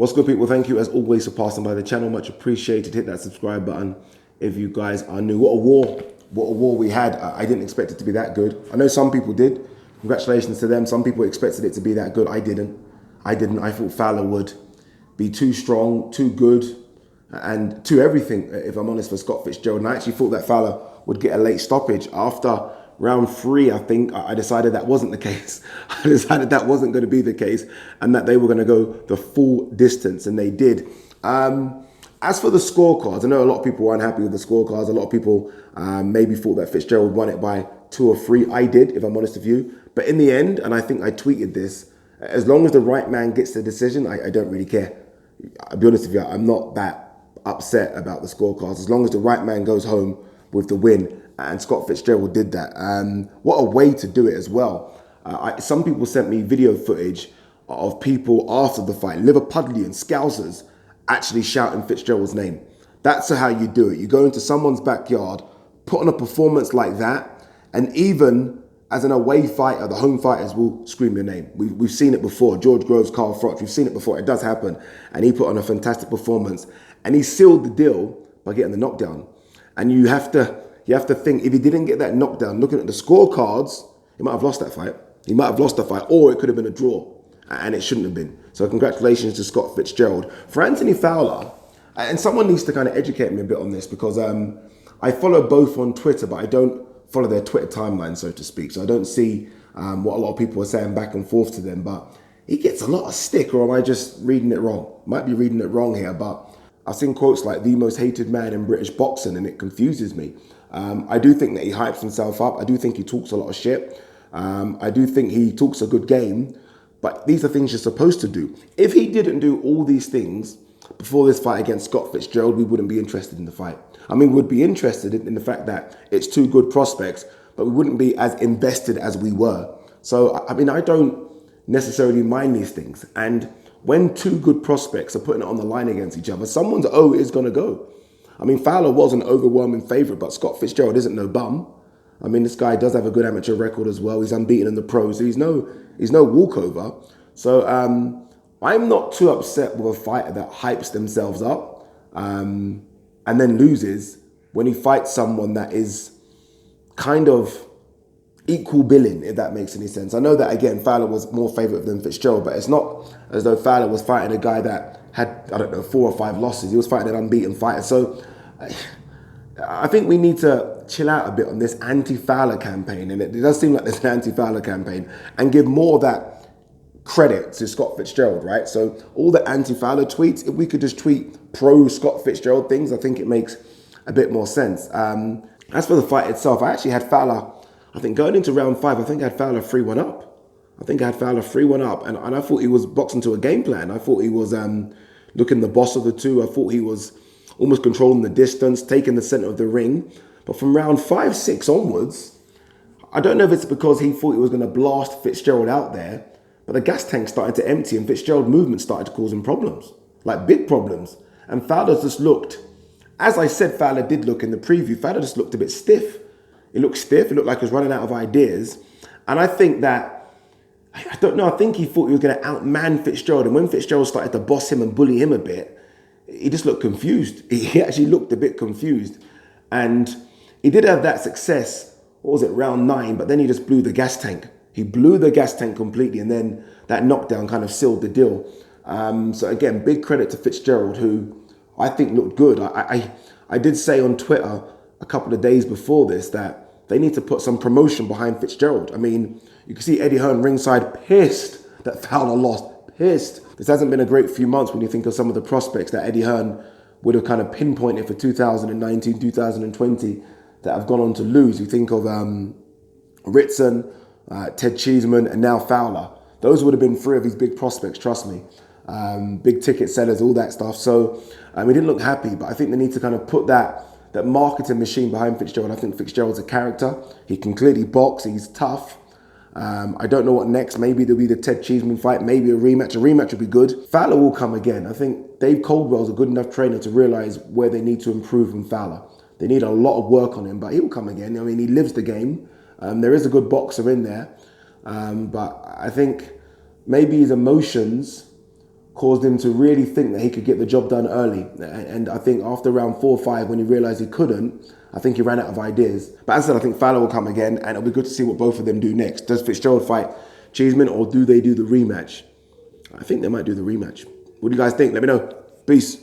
What's good, people? Thank you as always for passing by the channel. Much appreciated. Hit that subscribe button if you guys are new. What a war. What a war we had. I didn't expect it to be that good. I know some people did. Congratulations to them. Some people expected it to be that good. I didn't. I thought Fowler would be too strong, too good, and too everything, if I'm honest, for Scott Fitzgerald. And I actually thought that Fowler would get a late stoppage. After round 3, I think, I decided that wasn't the case. I decided that wasn't going to be the case and that they were going to go the full distance, and they did. As for the scorecards, I know a lot of people were unhappy with the scorecards. A lot of people maybe thought that Fitzgerald won it by 2 or 3. I did, if I'm honest with you. But in the end, and I think I tweeted this, as long as the right man gets the decision, I don't really care. I'll be honest with you, I'm not that upset about the scorecards. As long as the right man goes home with the win, and Scott Fitzgerald did that. What a way to do it as well. Some people sent me video footage of people after the fight, Liverpudlians, Scousers, actually shouting Fitzgerald's name. That's how you do it. You go into someone's backyard, put on a performance like that, and even as an away fighter, the home fighters will scream your name. We've seen it before. George Groves, Carl Froch, we've seen it before. It does happen. And he put on a fantastic performance. And he sealed the deal by getting the knockdown. And you have to think, if he didn't get that knockdown, looking at the scorecards, he might have lost that fight. He might have lost the fight, or it could have been a draw. And it shouldn't have been. So congratulations to Scott Fitzgerald. For Anthony Fowler, and someone needs to kind of educate me a bit on this, because I follow both on Twitter, but I don't follow their Twitter timeline, so to speak. So I don't see what a lot of people are saying back and forth to them. But he gets a lot of stick, or am I just reading it wrong? Might be reading it wrong here, but I've seen quotes like the most hated man in British boxing, and it confuses me. I do think that he hypes himself up. I do think he talks a lot of shit. I do think he talks a good game, but these are things you're supposed to do. If he didn't do all these things before this fight against Scott Fitzgerald, we wouldn't be interested in the fight. I mean, we'd be interested in the fact that it's 2 good prospects, but we wouldn't be as invested as we were. So, I mean, I don't necessarily mind these things. And when 2 good prospects are putting it on the line against each other, someone's O is going to go. I mean, Fowler was an overwhelming favourite, but Scott Fitzgerald isn't no bum. I mean, this guy does have a good amateur record as well. He's unbeaten in the pros. So he's no walkover. So I'm not too upset with a fighter that hypes themselves up and then loses when he fights someone that is kind of equal billing, if that makes any sense. I know that, again, Fowler was more favourite than Fitzgerald, but it's not as though Fowler was fighting a guy that had, I don't know, 4 or 5 losses. He was fighting an unbeaten fighter. So I think we need to chill out a bit on this anti-Fowler campaign, and it does seem like there's an anti-Fowler campaign, and give more of that credit to Scott Fitzgerald, right? So all the anti-Fowler tweets, if we could just tweet pro-Scott Fitzgerald things, I think it makes a bit more sense. As for the fight itself, I actually had Fowler, I think going into round 5, I think I had Fowler 3-1 up. And I thought he was boxing to a game plan. I thought he was looking the boss of the 2. I thought he was almost controlling the distance, taking the center of the ring. But from round 5, 6 onwards, I don't know if it's because he thought he was going to blast Fitzgerald out there, but the gas tank started to empty and Fitzgerald's movement started to cause him problems, like big problems. And Fowler just looked, as I said Fowler did look in the preview, Fowler just looked a bit stiff. He looked stiff. It looked like he was running out of ideas. And I think that, I don't know, I think he thought he was going to outman Fitzgerald. And when Fitzgerald started to boss him and bully him a bit, he just looked confused. He actually looked a bit confused. And he did have that success, what was it, round 9, but then he just blew the gas tank. He blew the gas tank completely, and then that knockdown kind of sealed the deal. So again, big credit to Fitzgerald, who I think looked good. I did say on Twitter a couple of days before this that they need to put some promotion behind Fitzgerald. I mean, you can see Eddie Hearn ringside pissed that Fowler lost, pissed. This hasn't been a great few months when you think of some of the prospects that Eddie Hearn would have kind of pinpointed for 2019, 2020 that have gone on to lose. You think of Ritson, Ted Cheeseman, and now Fowler. Those would have been 3 of his big prospects, trust me. Big ticket sellers, all that stuff. So he didn't look happy, but I think they need to kind of put that marketing machine behind Fitzgerald. I think Fitzgerald's a character. He can clearly box. He's tough. I don't know what next. Maybe there'll be the Ted Cheeseman fight. Maybe a rematch. A rematch would be good. Fowler will come again. I think Dave Coldwell's a good enough trainer to realise where they need to improve in Fowler. They need a lot of work on him, but he will come again. I mean, he lives the game. There is a good boxer in there. But I think maybe his emotions caused him to really think that he could get the job done early. And I think after round 4 or 5, when he realised he couldn't, I think he ran out of ideas. But as I said, I think Fowler will come again, and it'll be good to see what both of them do next. Does Fitzgerald fight Cheeseman, or do they do the rematch? I think they might do the rematch. What do you guys think? Let me know. Peace.